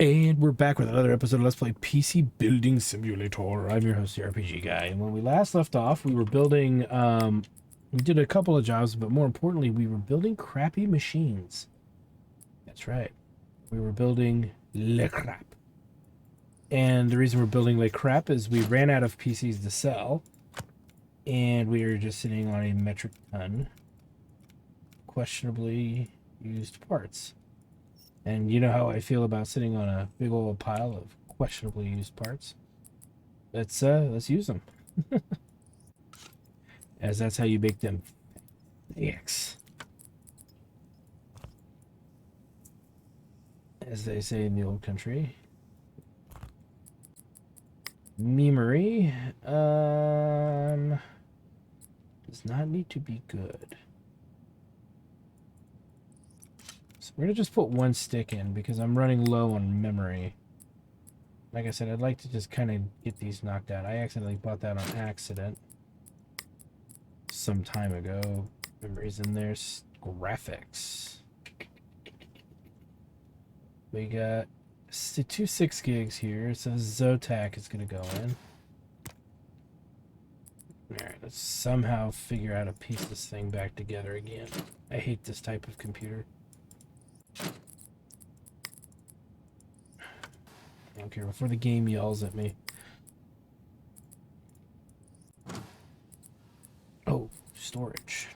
And we're back with another episode of Let's Play PC Building Simulator. I'm your host, the RPG Guy. And when we last left off, we were building, we did a couple of jobs, but more importantly, we were building crappy machines. That's right. We were building le crap. And the reason we're building le crap is we ran out of PCs to sell, and we are just sitting on a metric ton questionably used parts. And you know how I feel about sitting on a big old pile of questionably used parts. Let's use them. As that's how you make them X. As they say in the old country. Memory does not need to be good. So we're gonna just put one stick in because I'm running low on memory. Like I said, I'd like to just kind of get these knocked out. I accidentally bought that on accident some time ago. Memories in there. Graphics. We got 2 6 gigs here. So Zotac is going to go in. Alright, let's somehow figure out how to piece this thing back together again. I hate this type of computer. I don't care before the game yells at me. Oh, storage.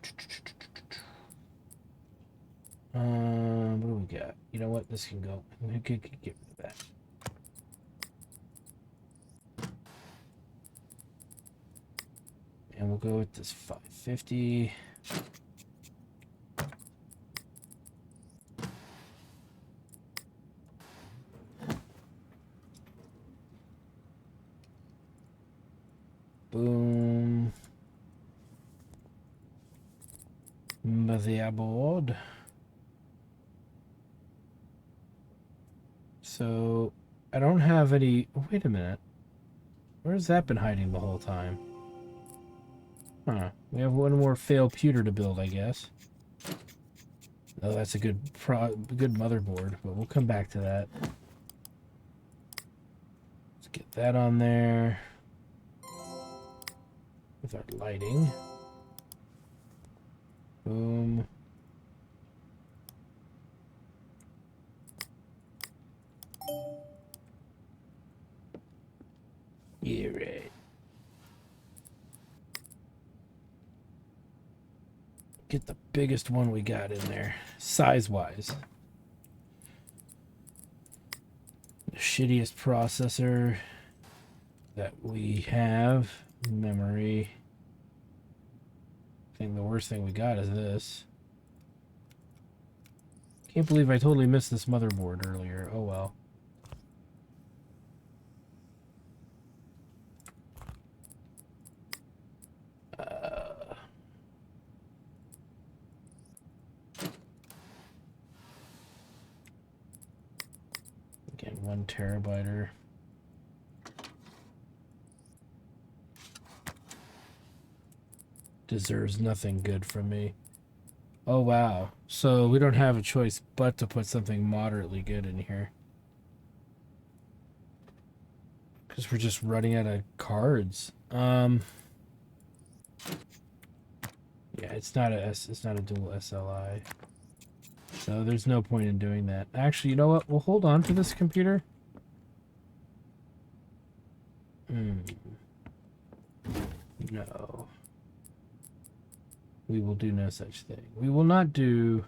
What do we got? You know what? This can go. We could get rid of that. And we'll go with this 550. Boom. Motherboard. So, I don't have any... Oh, wait a minute. Where's that been hiding the whole time? Huh. We have one more failed pewter to build, I guess. Oh, that's a good motherboard, but we'll come back to that. Let's get that on there. With our lighting. Boom. Yeah, right. Get the biggest one we got in there, size-wise. The shittiest processor that we have. Memory. I think the worst thing we got is this. Can't believe I totally missed this motherboard earlier. Oh well. Again, 1 terabyte. Deserves nothing good from me. Oh wow. So we don't have a choice but to put something moderately good in here. Because we're just running out of cards. Yeah, it's not a dual SLI. So there's no point in doing that. Actually, you know what? We'll hold on to this computer. No. We will do no such thing. We will not do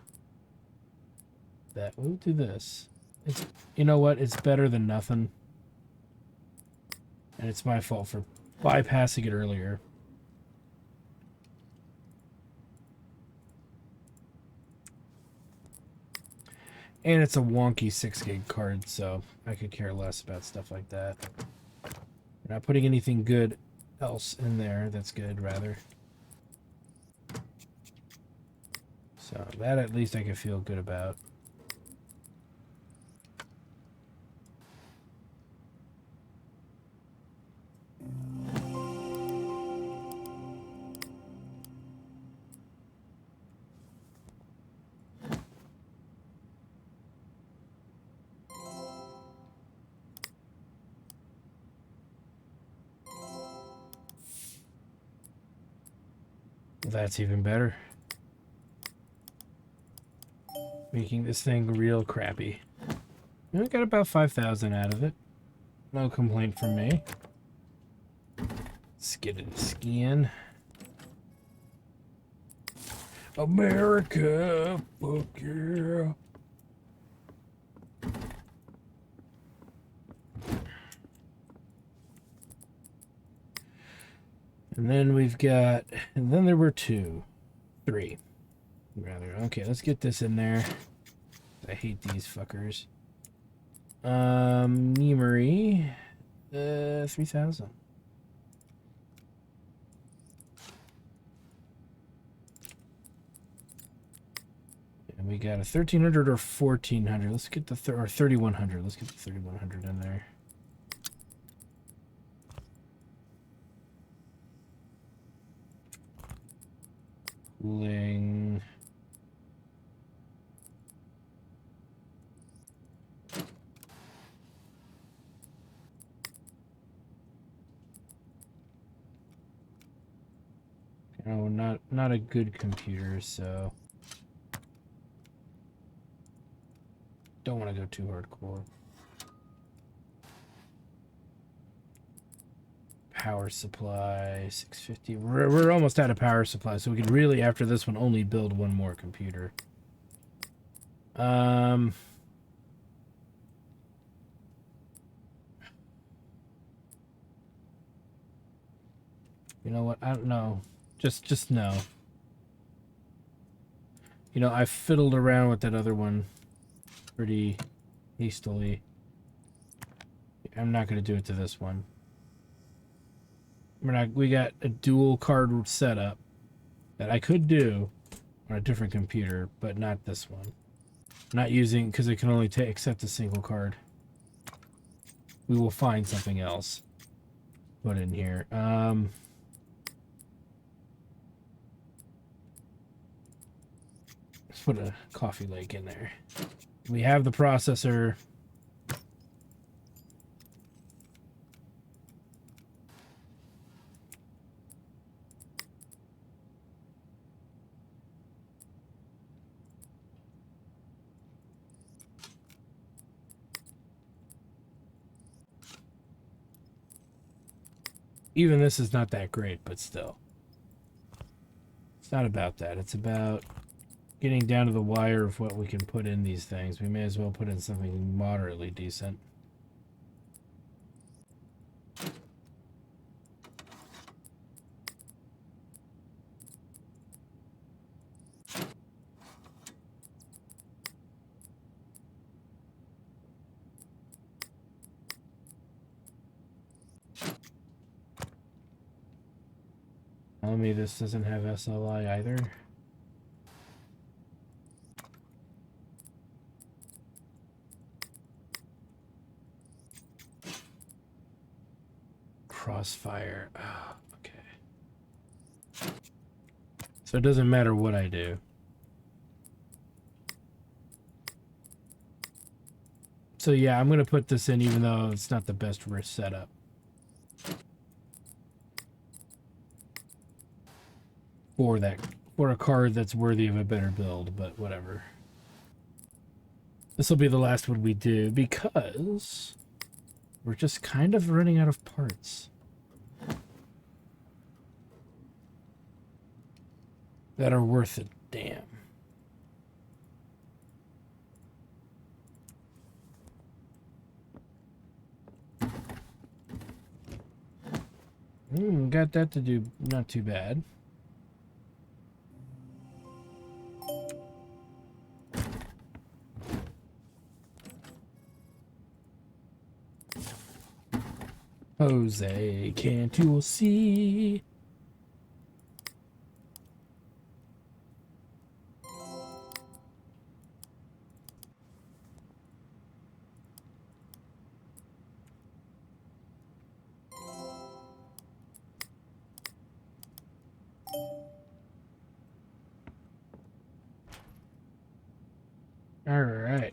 that. We'll do this. It's, you know what? It's better than nothing. And it's my fault for bypassing it earlier. And it's a wonky 6 gig card, so I could care less about stuff like that. We're not putting anything good else in there that's good, rather. So that at least I can feel good about. That's even better. Making this thing real crappy. I got about 5,000 out of it. No complaint from me. Let's get it skiing. America, fuck yeah. And then we've got, and then there were three, rather. Okay, let's get this in there. I hate these fuckers. Memory, 3,000. And we got a 1,300 or 1,400. Let's get the or 3,100. Let's get the 3,100 in there. Cooling. Oh, not a good computer, so don't want to go too hardcore. Power supply 650. We're almost out of power supply, so we could really, after this one, only build one more computer. You know what? I don't know. Just no. You know, I fiddled around with that other one pretty hastily. I'm not going to do it to this one. We got a dual card setup that I could do on a different computer, but not this one. Not using, because it can only accept a single card. We will find something else put in here. Let's put a coffee lake in there. We have the processor. Even this is not that great, but still. It's not about that. It's about getting down to the wire of what we can put in these things. We may as well put in something moderately decent. Tell me this doesn't have SLI either. Crossfire. Oh, okay. So it doesn't matter what I do. So yeah, I'm going to put this in even though it's not the best wrist setup. For a card that's worthy of a better build, but whatever. This will be the last one we do because we're just kind of running out of parts that are worth a damn. Got that to do, not too bad. Jose, can't you see? All right,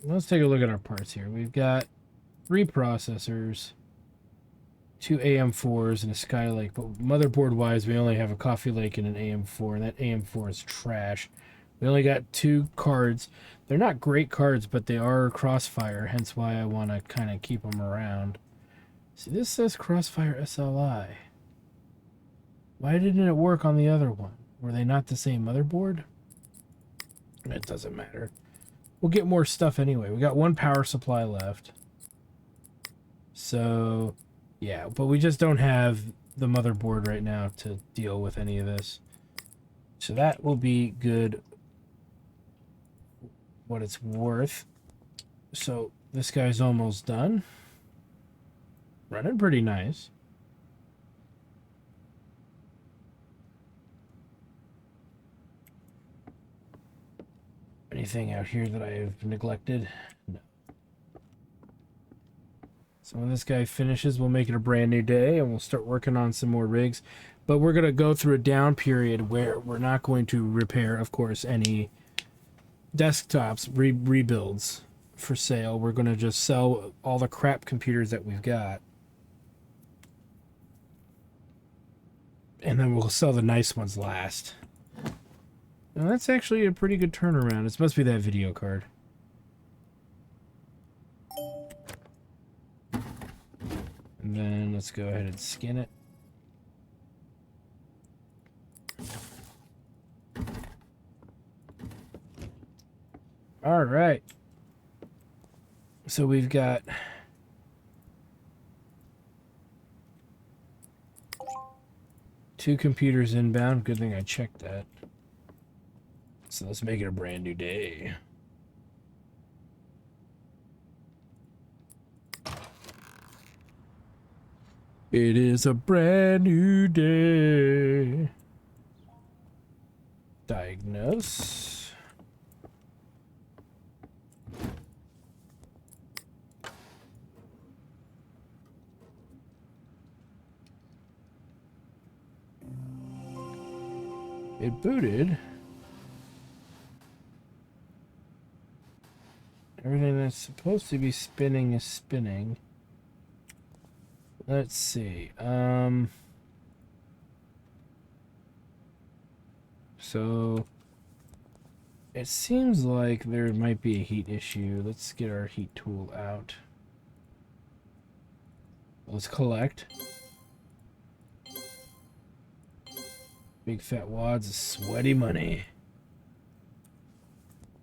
let's take a look at our parts here. We've got 3 processors, 2 AM4s and a Skylake, but motherboard-wise, we only have a Coffee Lake and an AM4, and that AM4 is trash. We only got 2 cards. They're not great cards, but they are Crossfire, hence why I want to kind of keep them around. See, this says Crossfire SLI. Why didn't it work on the other one? Were they not the same motherboard? It doesn't matter. We'll get more stuff anyway. We got 1 power supply left. So, yeah, but we just don't have the motherboard right now to deal with any of this. So that will be good, what it's worth. So this guy's almost done. Running pretty nice. Anything out here that I have neglected? No. So when this guy finishes, we'll make it a brand new day and we'll start working on some more rigs. But we're going to go through a down period where we're not going to repair, of course, any desktops, rebuilds for sale. We're going to just sell all the crap computers that we've got. And then we'll sell the nice ones last. Now that's actually a pretty good turnaround. It must be that video card. And then let's go ahead and skin it. All right. So we've got two computers inbound. Good thing I checked that. So let's make it a brand new day. It is a brand new day. Diagnose. It booted. Everything that's supposed to be spinning is spinning. Let's see. So it seems like there might be a heat issue. Let's get our heat tool out. Let's collect. Big fat wads of sweaty money.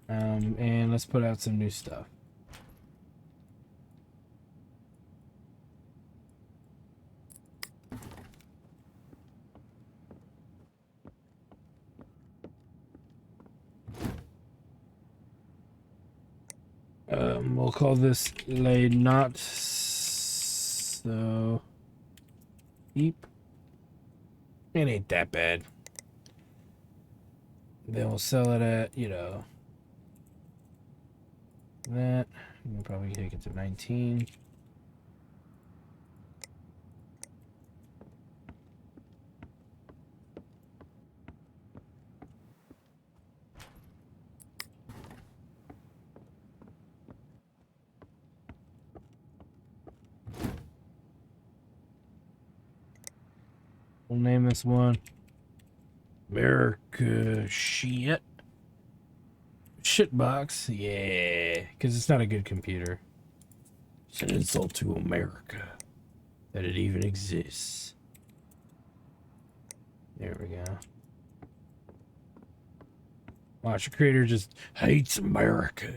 And let's put out some new stuff. We'll call this lay not so deep. It ain't that bad. Then we'll sell it at, you know, that. We'll probably take it to 19. We'll name this one America Shit. Shitbox. Yeah, because it's not a good computer. It's an insult to America that it even exists. There we go. Watch, your creator just hates America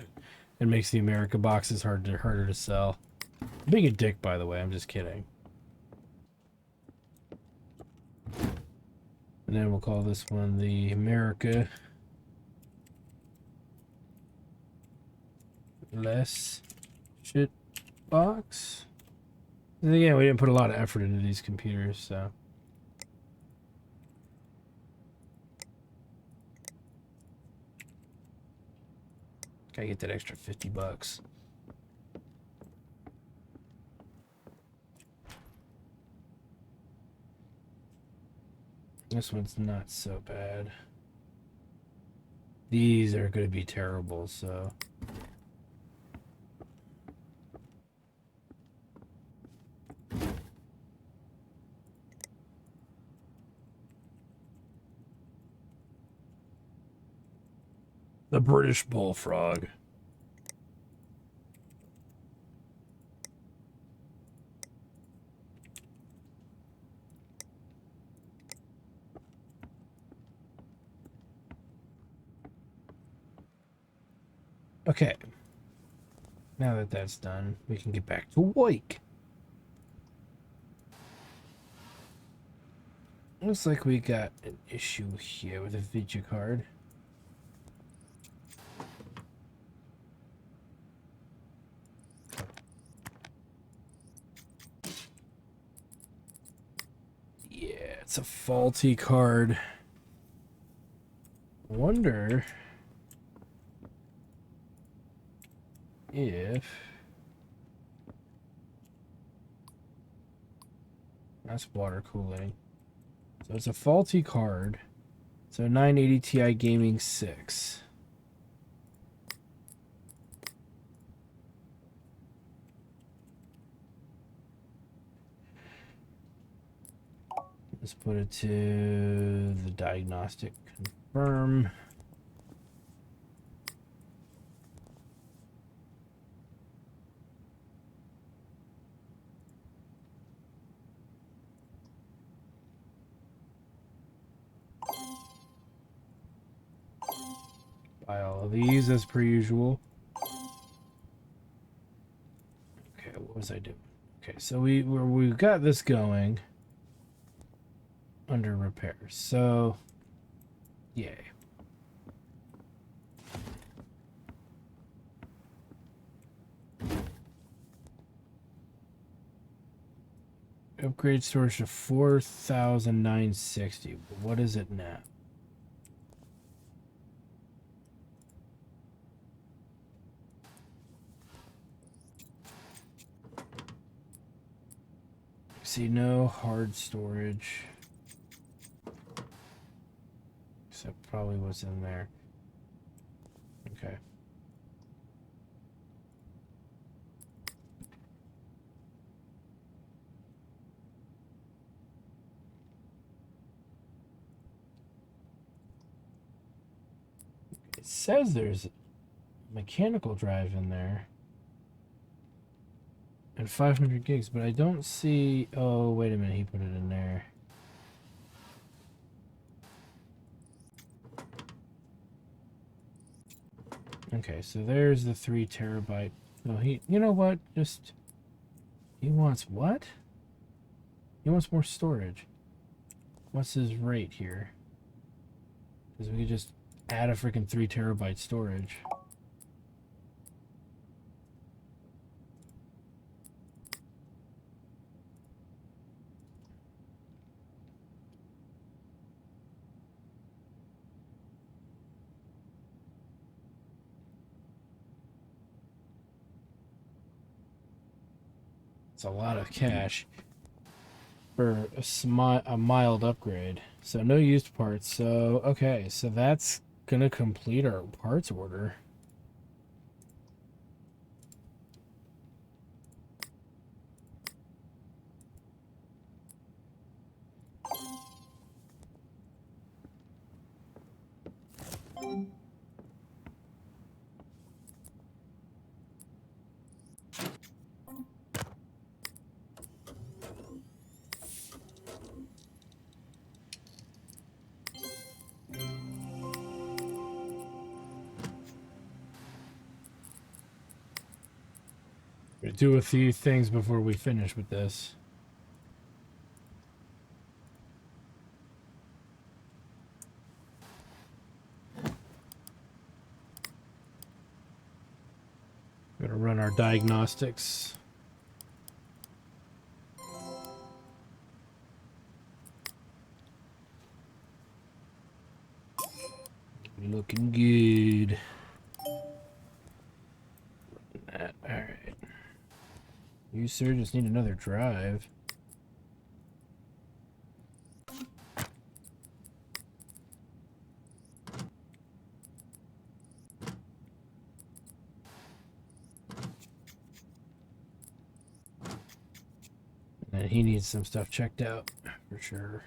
and makes the America boxes harder to sell. I'm being a dick, by the way. I'm just kidding. And then we'll call this one the America Less Shit Box. And again, we didn't put a lot of effort into these computers, so. Gotta get that extra 50 bucks. This one's not so bad. These are going to be terrible, so. The British bullfrog. Okay. Now that that's done, we can get back to Wake. Looks like we got an issue here with a video card. Yeah, it's a faulty card. Wonder if that's water cooling. So it's a faulty card. So 980 Ti Gaming 6. Let's put it to the diagnostic. Confirm. Buy all of these as per usual. Okay, what was I doing? Okay, so we've got this going under repair. So, yay. Upgrade storage to 4,960. What is it now? See, no hard storage. Except probably what's in there. Okay. It says there's a mechanical drive in there. And 500 gigs, but I don't see... Oh, wait a minute, he put it in there. Okay, so there's the 3 terabyte. No, you know what? He wants what? He wants more storage. What's his rate here? Because we could just add a freaking 3 terabyte storage. It's a lot of cash for a mild upgrade. So no used parts. So, okay, so that's gonna complete our parts order. Do a few things before we finish with this. We're gonna run our diagnostics. Looking good. Alright. You, sir, just need another drive. And he needs some stuff checked out, for sure.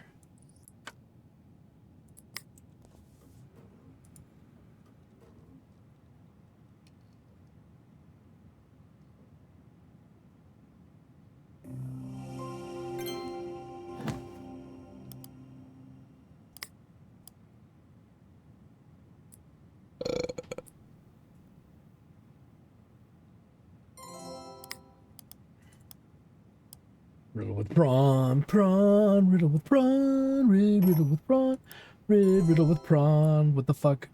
Riddle with prawn, prawn, riddle with prawn, riddle with prawn, riddle with prawn. What the fuck?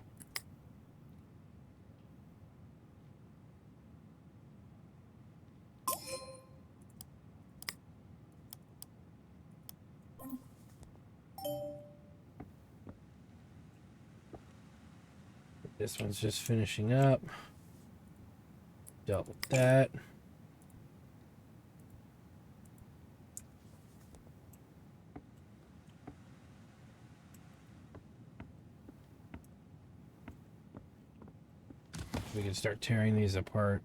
This one's just finishing up. Dealt with that. We can start tearing these apart.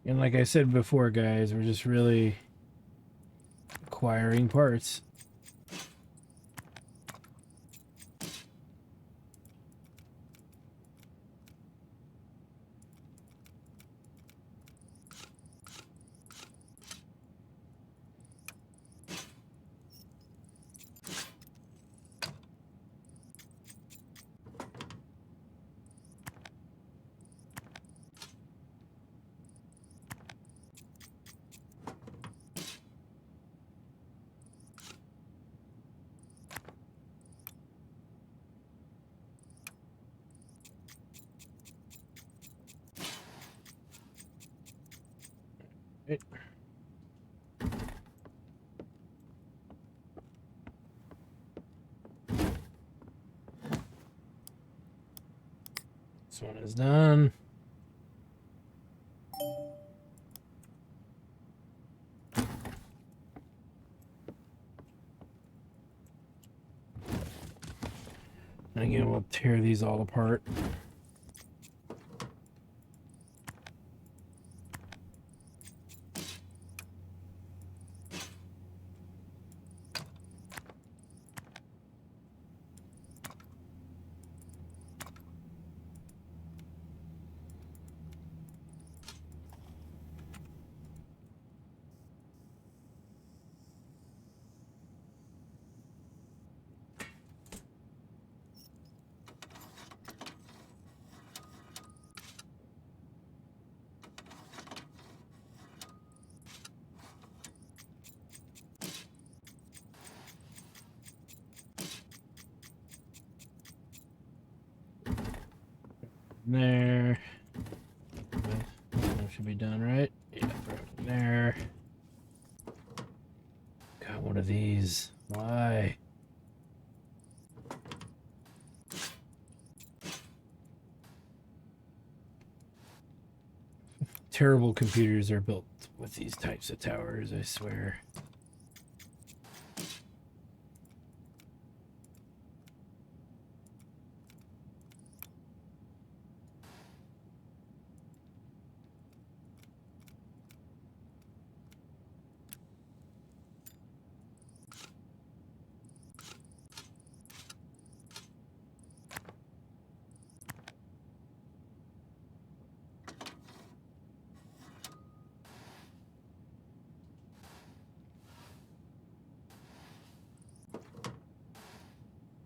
And like I said before, guys, we're just really acquiring parts. Right. This one is done. And again, we'll tear these all apart. There. That should be done, right? Yeah, there. Got one of these. Why? Terrible computers are built with these types of towers, I swear.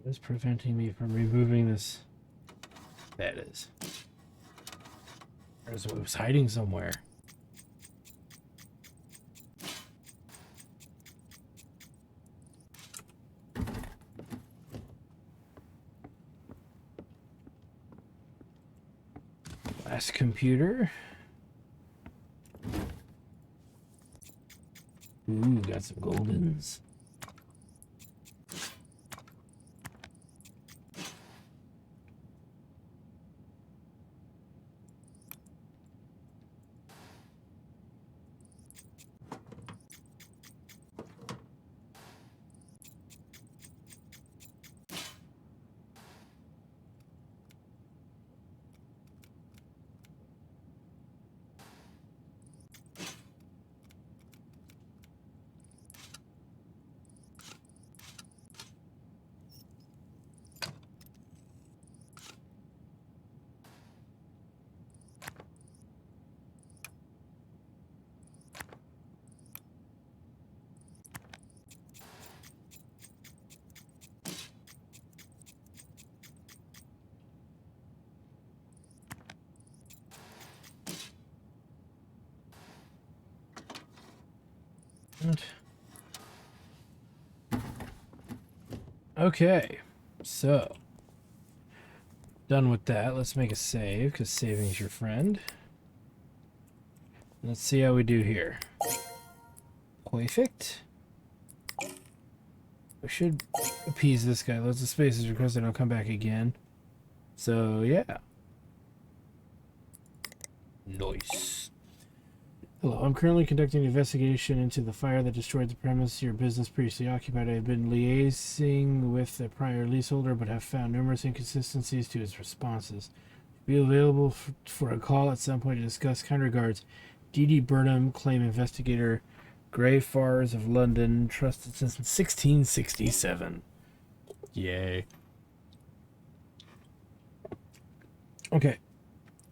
What's preventing me from removing this? That is. It was hiding somewhere. Last computer. Ooh, got some goldens. Okay, so done with that. Let's make a save, because saving is your friend. Let's see how we do here. Perfect. We should appease this guy. Loads of spaces requested. I'll come back again. So, yeah. Nice. Hello, I'm currently conducting an investigation into the fire that destroyed the premise your business previously occupied. I have been liaising with the prior leaseholder, but have found numerous inconsistencies to his responses. Be available for a call at some point to discuss. Kind regards, D.D. Burnham, claim investigator, Grey Fars of London, trusted since 1667. Yay. Okay.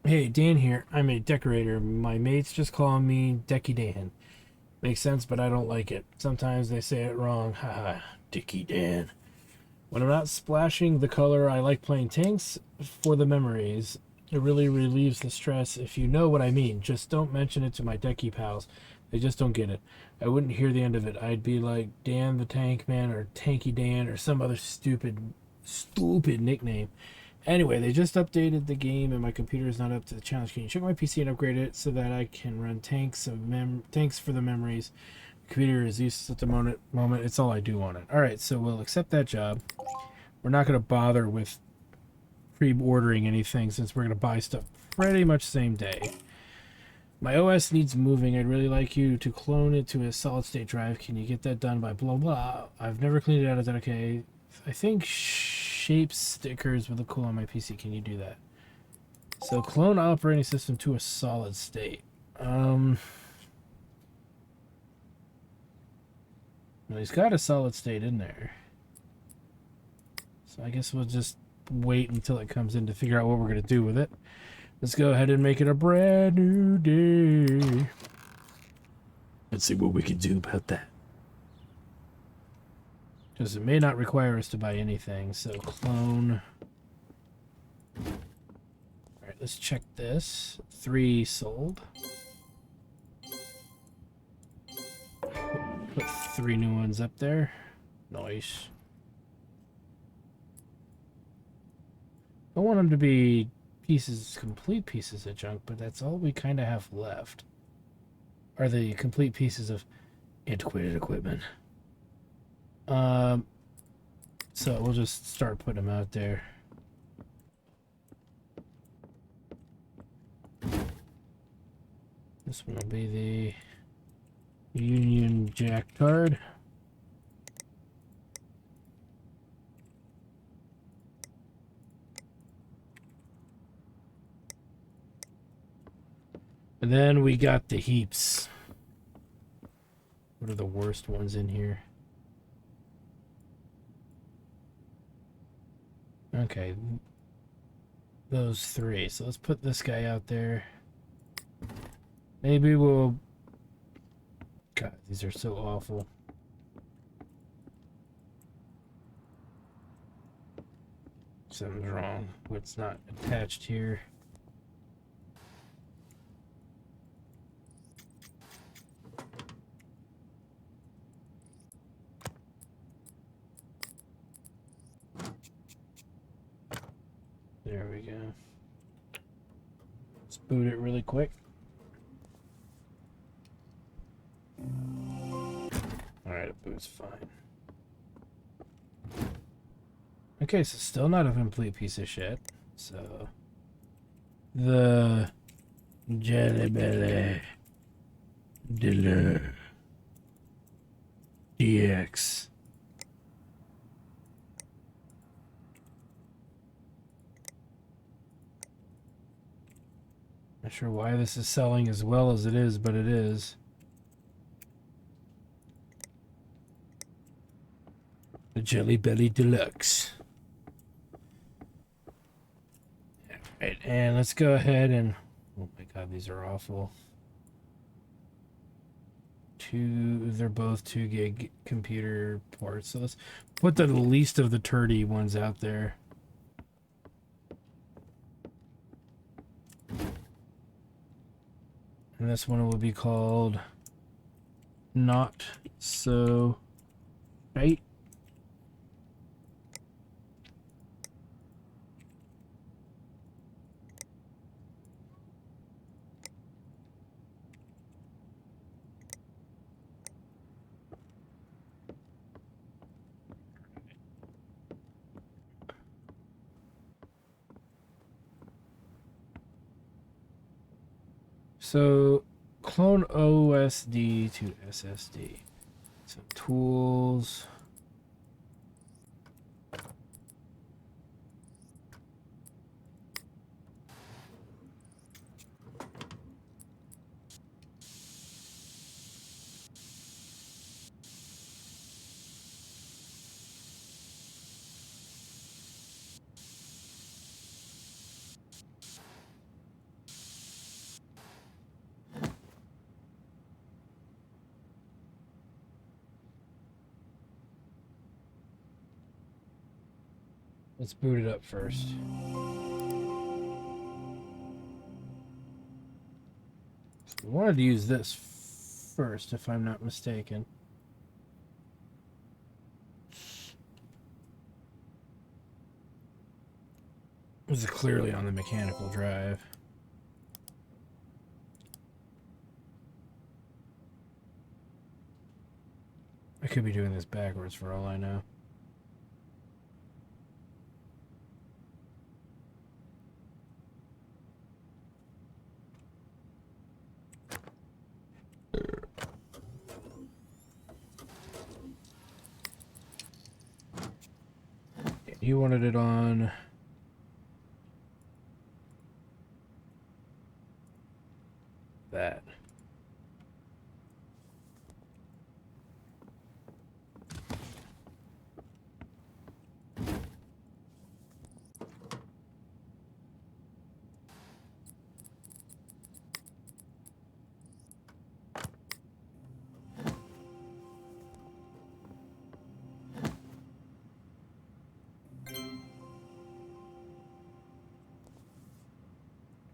Hey, Dan here. I'm a decorator. My mates just call me Decky Dan. Makes sense, but I don't like it. Sometimes they say it wrong. Haha, Dicky Dan. When I'm not splashing the color, I like playing tanks for the memories. It really relieves the stress, if you know what I mean. Just don't mention it to my Decky pals. They just don't get it. I wouldn't hear the end of it. I'd be like Dan the Tank Man or Tanky Dan or some other stupid nickname. Anyway, they just updated the game and my computer is not up to the challenge. Can you check my PC and upgrade it so that I can run tanks for the memories? The computer is useless at the moment. It's all I do on it. Alright, so we'll accept that job. We're not going to bother with pre-ordering anything since we're going to buy stuff pretty much same day. My OS needs moving. I'd really like you to clone it to a solid state drive. Can you get that done by blah blah? I've never cleaned it out. Is that okay? I think shape stickers would look cool on my PC. Can you do that? So clone operating system to a solid state. Well, he's got a solid state in there. So I guess we'll just wait until it comes in to figure out what we're going to do with it. Let's go ahead and make it a brand new day. Let's see what we can do about that. Because it may not require us to buy anything, so clone. Alright, let's check this. 3 sold. Put 3 new ones up there. Nice. I want them to be complete pieces of junk, but that's all we kind of have left. Are the complete pieces of antiquated equipment. So we'll just start putting them out there. This one will be the Union Jack card. And then we got the heaps. What are the worst ones in here? Okay. Those 3. So let's put this guy out there. Maybe we'll... God, these are so awful. Something's wrong. What's not attached here? There we go. Let's boot it really quick. Alright, it boots fine. Okay, so still not a complete piece of shit. So the Jelly Belly Dealer DX. Not sure why this is selling as well as it is, but it is. The Jelly Belly Deluxe. Alright, and let's go ahead and... Oh my god, these are awful. They're both 2 gig computer ports. So let's put the least of the turdy ones out there. And this one will be called not so tight. So clone OSD to SSD. Some tools. Let's boot it up first. We wanted to use this first, if I'm not mistaken. This is clearly on the mechanical drive. I could be doing this backwards for all I know. He wanted it on that.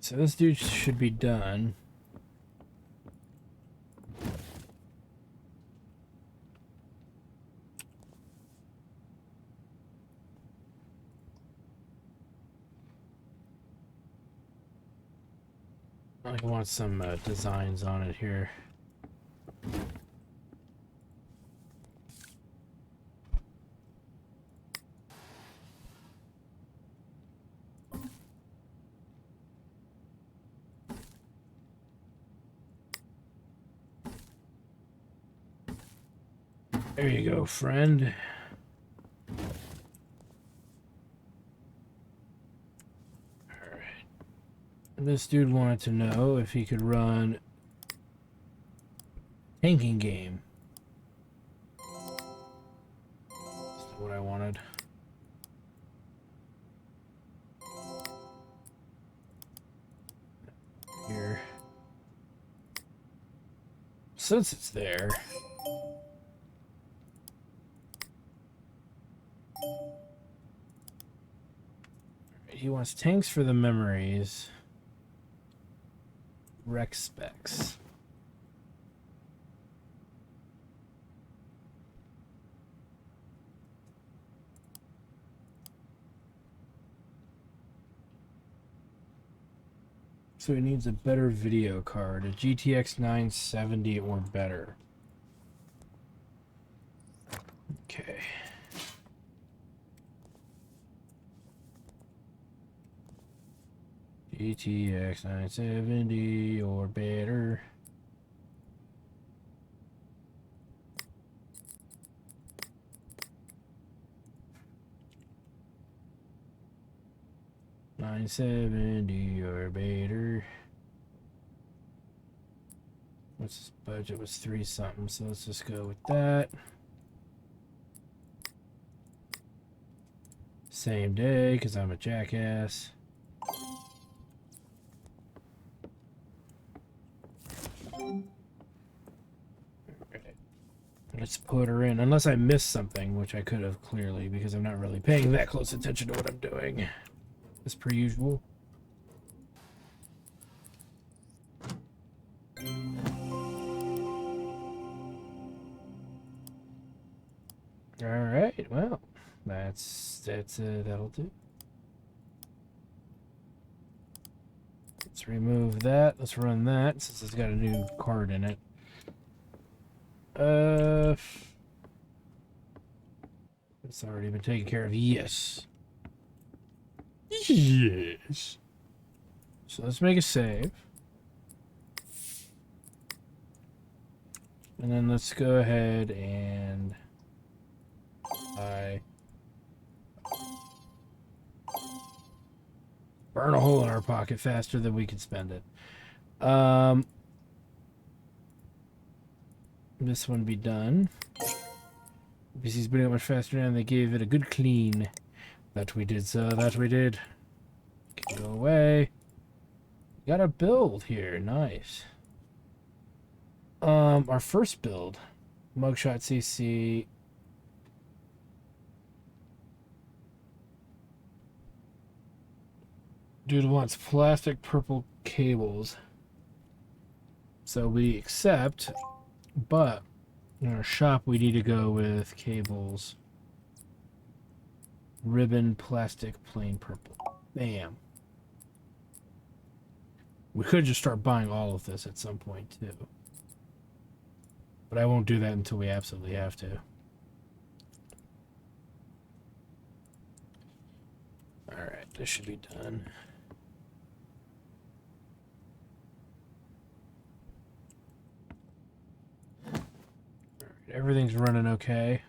So this dude should be done. I want some designs on it here. There you go, friend. Alright. This dude wanted to know if he could run tanking game. That's what I wanted. Here. Since it's there. He wants tanks for the memories. Rec specs. So he needs a better video card, a GTX 970 or better. Okay. GTX 970 or better. $970 or better. What's his budget? Was 3 something, so let's just go with that. Same day, because I'm a jackass. Let's put her in, unless I missed something, which I could have clearly, because I'm not really paying that close attention to what I'm doing, as per usual. All right. Well, that'll do. Let's remove that. Let's run that since it's got a new card in it. It's already been taken care of. Yes. Yes. So let's make a save. And then let's go ahead and burn a hole in our pocket faster than we can spend it. This one be done. PC's been much faster now, and they gave it a good clean. That we did, so that we did. Can go away. Got a build here, nice. Our first build, Mugshot CC. Dude wants plastic purple cables. So we accept, but in our shop we need to go with cables. Ribbon, plastic, plain purple. Bam. We could just start buying all of this at some point too. But I won't do that until we absolutely have to. Alright, this should be done. Alright, everything's running okay.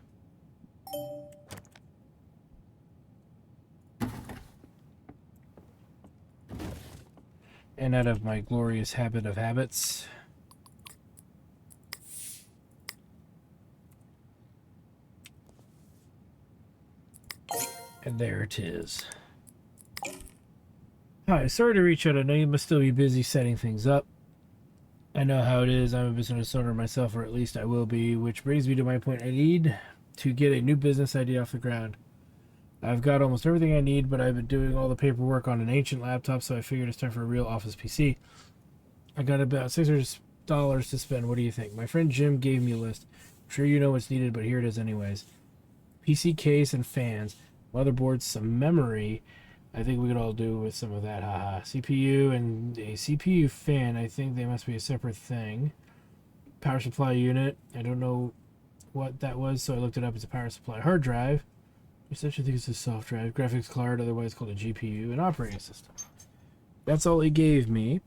And out of my glorious habit of habits. And there it is. Hi, sorry to reach out. I know you must still be busy setting things up. I know how it is. I'm a business owner myself, or at least I will be, which brings me to my point. I need to get a new business idea off the ground. I've got almost everything I need, but I've been doing all the paperwork on an ancient laptop, so I figured it's time for a real office PC. I got about $600 to spend. What do you think? My friend Jim gave me a list. I'm sure you know what's needed, but here it is anyways. PC case and fans, motherboard, some memory. I think we could all do with some of that, haha. CPU and a CPU fan. I think they must be a separate thing. Power supply unit. I don't know what that was, so I looked it up. It's a power supply. Hard drive. Essentially, I think it's a soft drive. Graphics card, otherwise called a GPU. An operating system. That's all he gave me.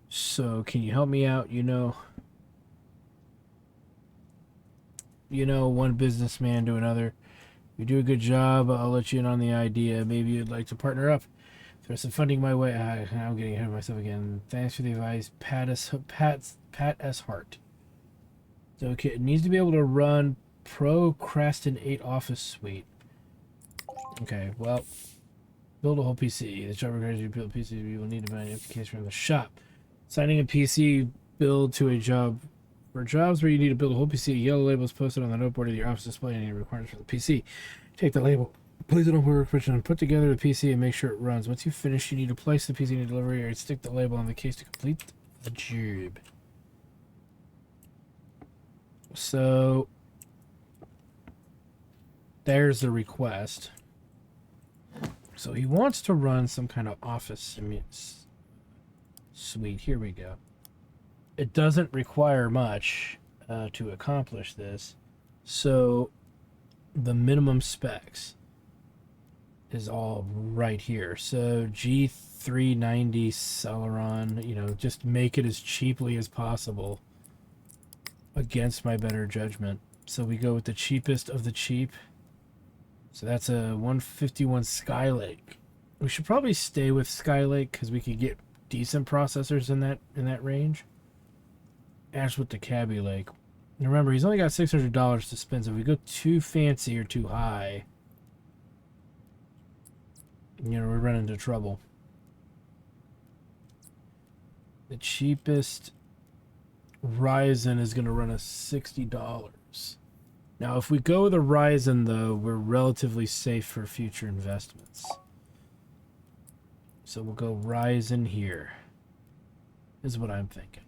So, can you help me out? You know, one businessman to another. You do a good job. I'll let you in on the idea. Maybe you'd like to partner up. Throw some funding my way. I'm getting ahead of myself again. Thanks for the advice, Pat S. Hart. So, okay, it needs to be able to run Procrastinate Office Suite. Okay, well, build a whole PC. The job requires you to build a PC. You will need to buy an application from the shop. Signing a PC build to a job. For jobs where you need to build a whole PC, a yellow label is posted on the noteboard of your office displaying any requirements for the PC. Take the label, place it on your workstation, and put together the PC and make sure it runs. Once you finish, you need to place the PC in a delivery area and stick the label on the case to complete the job. So, there's the request. So he wants to run some kind of office suite. Here we go. It doesn't require much to accomplish this. So the minimum specs is all right here. So G390 Celeron, just make it as cheaply as possible against my better judgment. So we go with the cheapest of the cheap. So that's a 151 Skylake. We should probably stay with Skylake because we could get decent processors in that range. As with the Kaby Lake. And remember, he's only got $600 to spend, so if we go too fancy or too high, we're running into trouble. The cheapest Ryzen is going to run us $60. Now, if we go with a Ryzen, though, we're relatively safe for future investments. So we'll go Ryzen here, is what I'm thinking.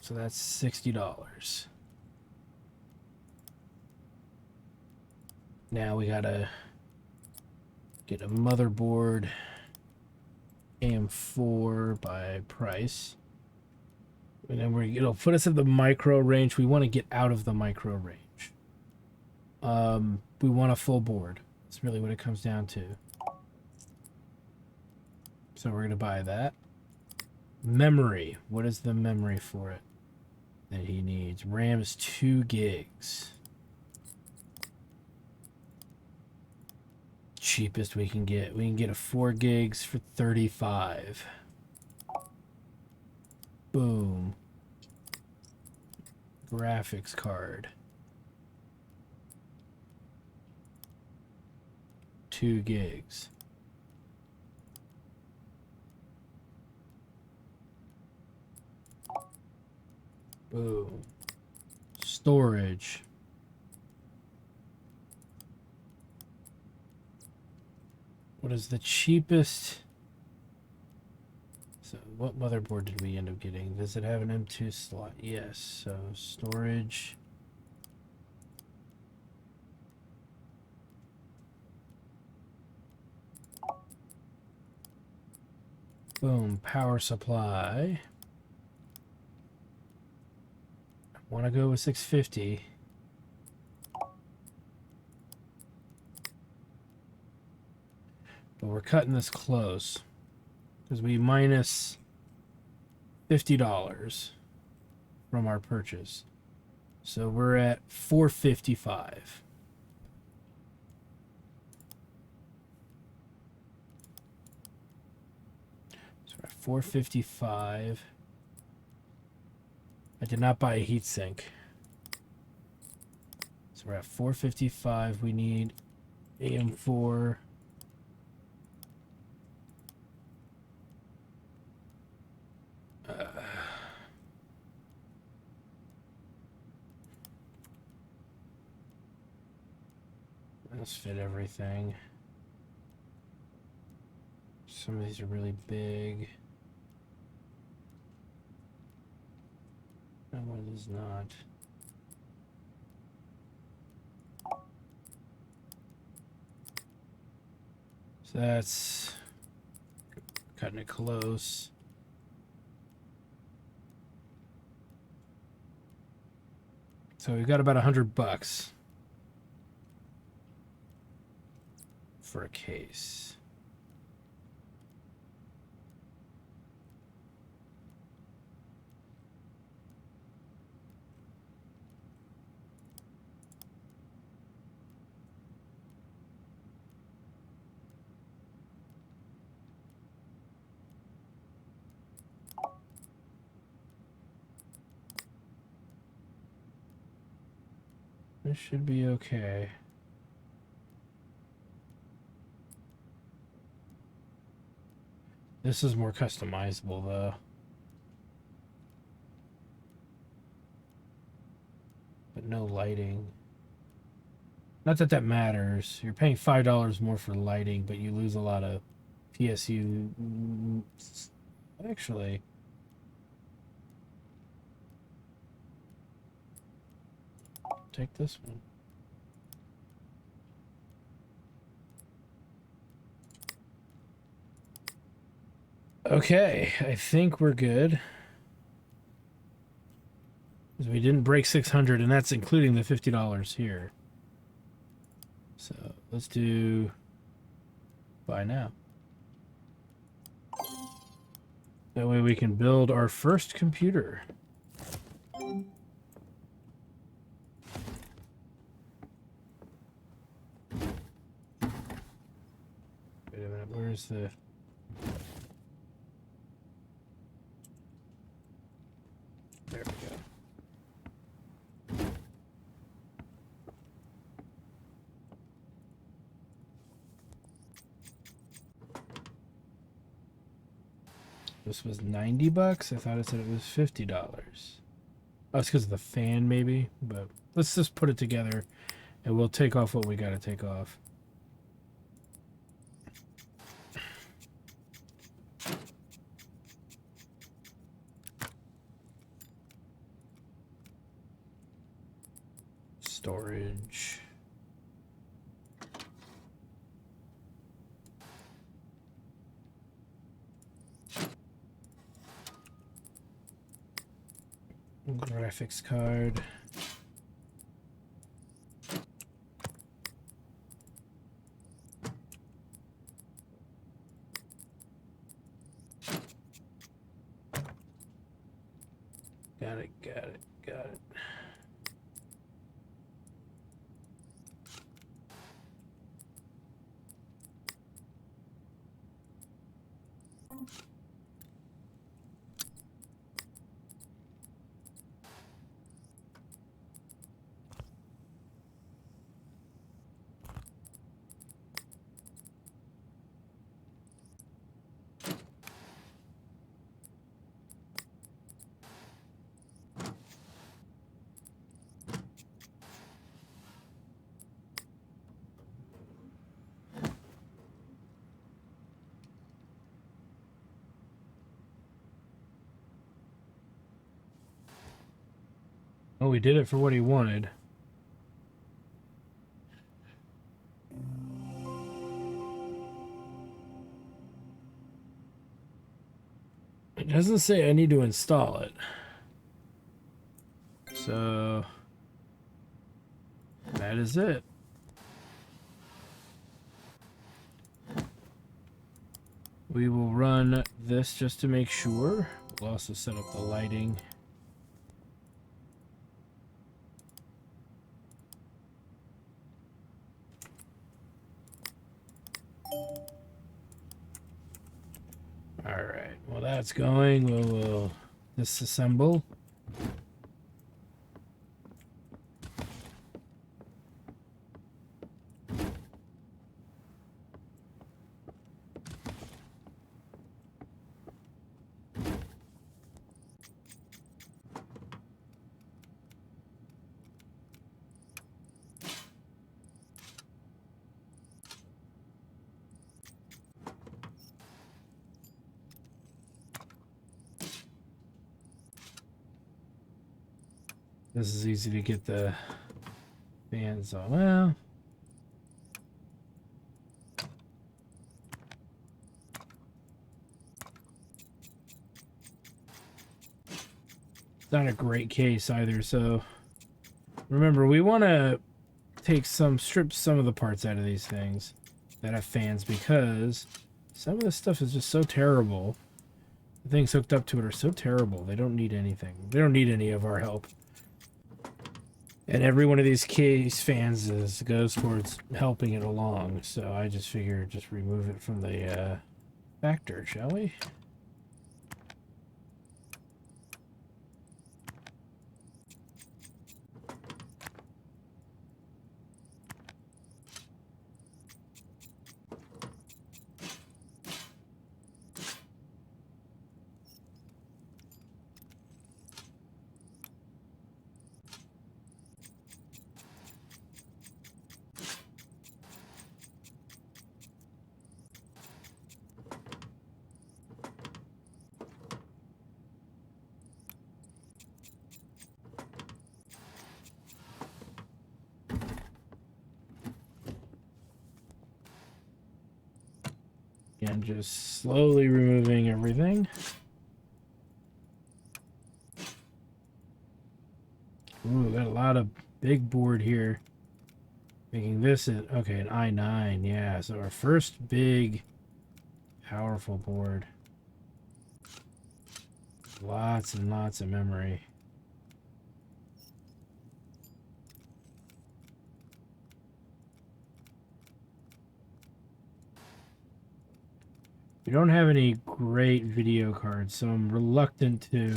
So that's $60. Now we gotta get a motherboard AM4 by price. And then it'll put us in the micro range. We want to get out of the micro range. We want a full board. That's really what it comes down to. So we're going to buy that. Memory. What is the memory for it that he needs? RAM is 2 gigs. Cheapest we can get. We can get a 4 gigs for 35. Boom. Graphics card. 2 gigs. Boom. Storage. What is the cheapest? So what motherboard did we end up getting? Does it have an M2 slot? Yes. So storage. Boom. Power supply. I want to go with 650. But we're cutting this close because we minus $50 from our purchase. So we're at 455. So we're at 455. I did not buy a heatsink. So we're at 455. We need AM4. Let's fit everything. Some of these are really big. And one is not. So that's cutting it close. So we've got about $100 for a case. This should be okay. This is more customizable, though. But no lighting. Not that that matters. You're paying $5 more for lighting, but you lose a lot of PSU. Actually, take this one. Okay, I think we're good. We didn't break 600, and that's including the $50 here. So let's do buy now. That way we can build our first computer. Wait a minute, where's the... There we go. This was $90. I thought it said it was $50. Oh, it's because of the fan, maybe. But let's just put it together, and we'll take off what we got to take off. orange. Graphics card. Got it, got it, got it. Oh, we did it for what he wanted. It doesn't say I need to install it. So that is it. We will run this just to make sure. We'll also set up the lighting. Alright, well that's going. We'll disassemble. This is easy to get the fans on. Well, it's not a great case either, so remember, we want to strip some of the parts out of these things that have fans, because some of this stuff is just so terrible. The things hooked up to it are so terrible. They don't need anything. They don't need any of our help. And every one of these case fans goes towards helping it along. So I just figured just remove it from the factor, shall we? And just slowly removing everything. Ooh, got a lot of big board here. Making this okay, an i9, yeah. So our first big, powerful board. Lots and lots of memory. We don't have any great video cards, so I'm reluctant to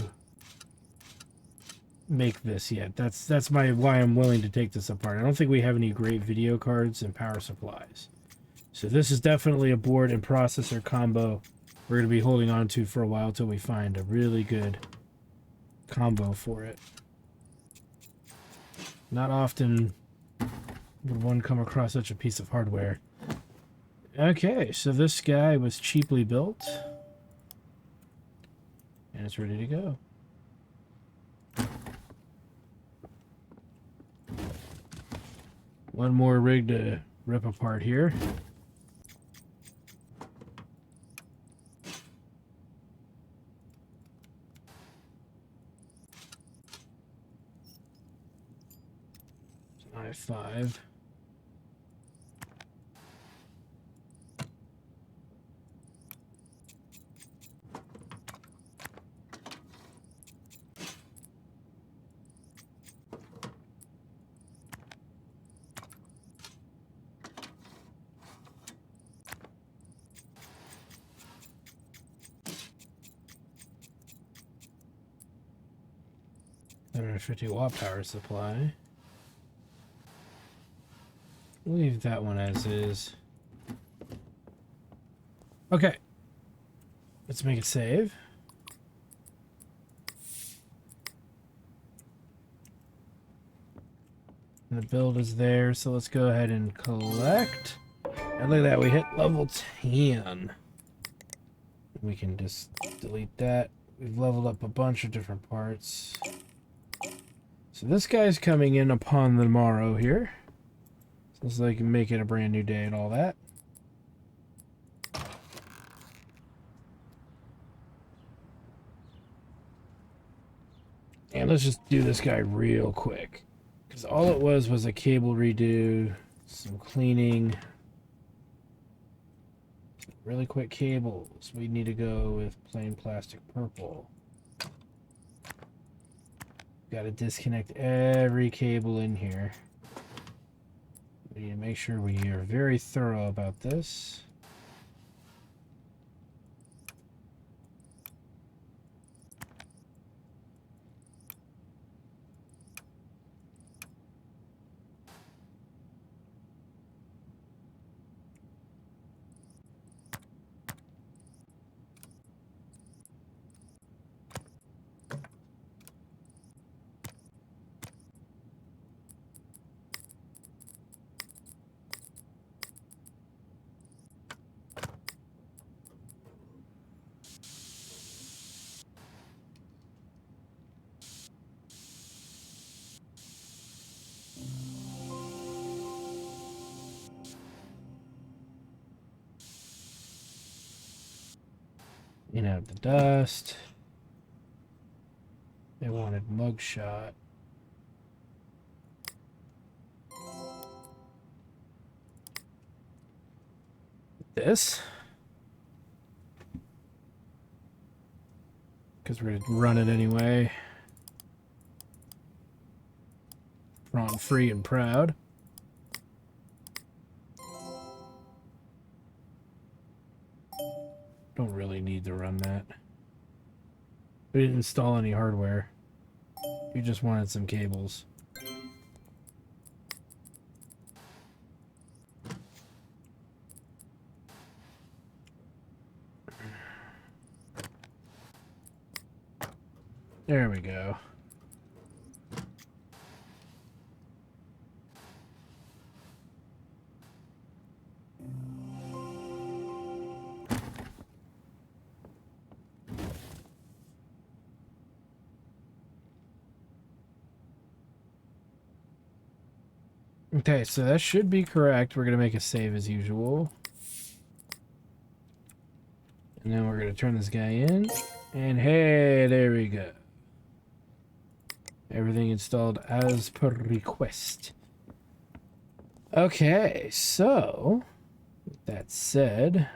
make this yet. That's why I'm willing to take this apart. I don't think we have any great video cards and power supplies. So this is definitely a board and processor combo we're going to be holding on to for a while till we find a really good combo for it. Not often would one come across such a piece of hardware. Okay, so this guy was cheaply built, and it's ready to go. One more rig to rip apart here. I5. $150 power supply. Leave that one as is. Okay. Let's make a save. And the build is there, so let's go ahead and collect. And look at that, we hit level 10. We can just delete that. We've leveled up a bunch of different parts. So this guy's coming in upon the morrow here. Looks like you can make it a brand new day and all that. And let's just do this guy real quick. Because all it was a cable redo, some cleaning. Really quick cables. We need to go with plain plastic purple. Got to disconnect every cable in here. We need to make sure we are very thorough about this. In out the dust. They wanted mugshot. This. Because we're going to run it anyway. Prawn free and proud. Don't really need to run that. We didn't install any hardware. We just wanted some cables. There we go. Okay, so that should be correct. We're going to make a save as usual. And then we're going to turn this guy in. And hey, there we go. Everything installed as per request. Okay, so with that said,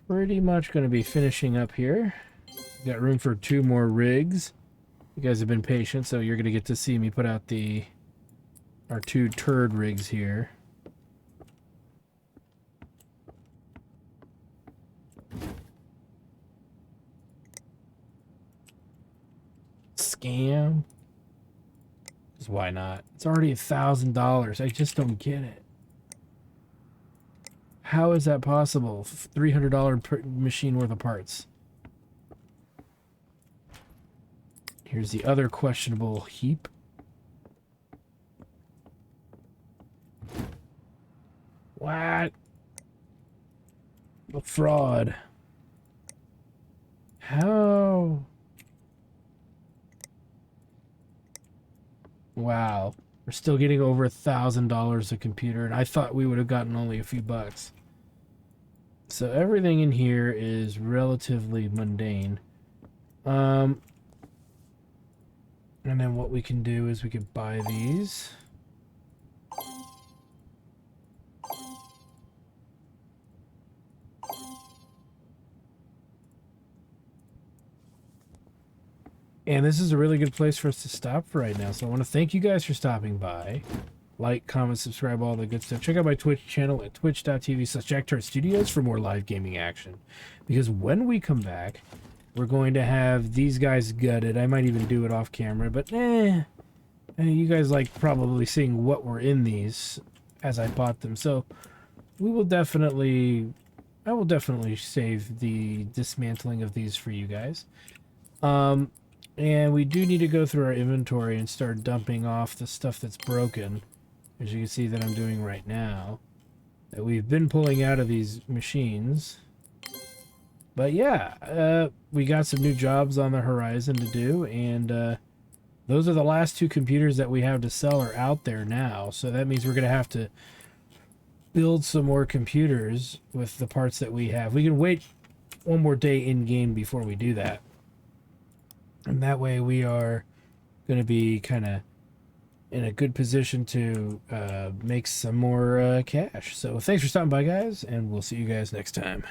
pretty much going to be finishing up here. We've got room for 2 more rigs. You guys have been patient, so you're going to get to see me put out our 2 turd rigs here. Scam. Because why not? It's already $1,000. I just don't get it. How is that possible? $300 per machine worth of parts. Here's the other questionable heap. What? A fraud. How? Wow. We're still getting over $1,000 a computer, and I thought we would have gotten only a few bucks. So everything in here is relatively mundane. And then what we can do is we could buy these. And this is a really good place for us to stop for right now. So I want to thank you guys for stopping by. Like, comment, subscribe, all the good stuff. Check out my Twitch channel at twitch.tv/JackTartStudios for more live gaming action. Because when we come back, we're going to have these guys gutted. I might even do it off camera, but you guys like probably seeing what were in these as I bought them. So I will definitely save the dismantling of these for you guys. And we do need to go through our inventory and start dumping off the stuff that's broken, as you can see that I'm doing right now, that we've been pulling out of these machines. But yeah, we got some new jobs on the horizon to do, and those are the last 2 computers that we have to sell are out there now. So that means we're going to have to build some more computers with the parts that we have. We can wait one more day in game before we do that. And that way we are going to be kind of in a good position to make some more cash. So thanks for stopping by, guys, and we'll see you guys next time.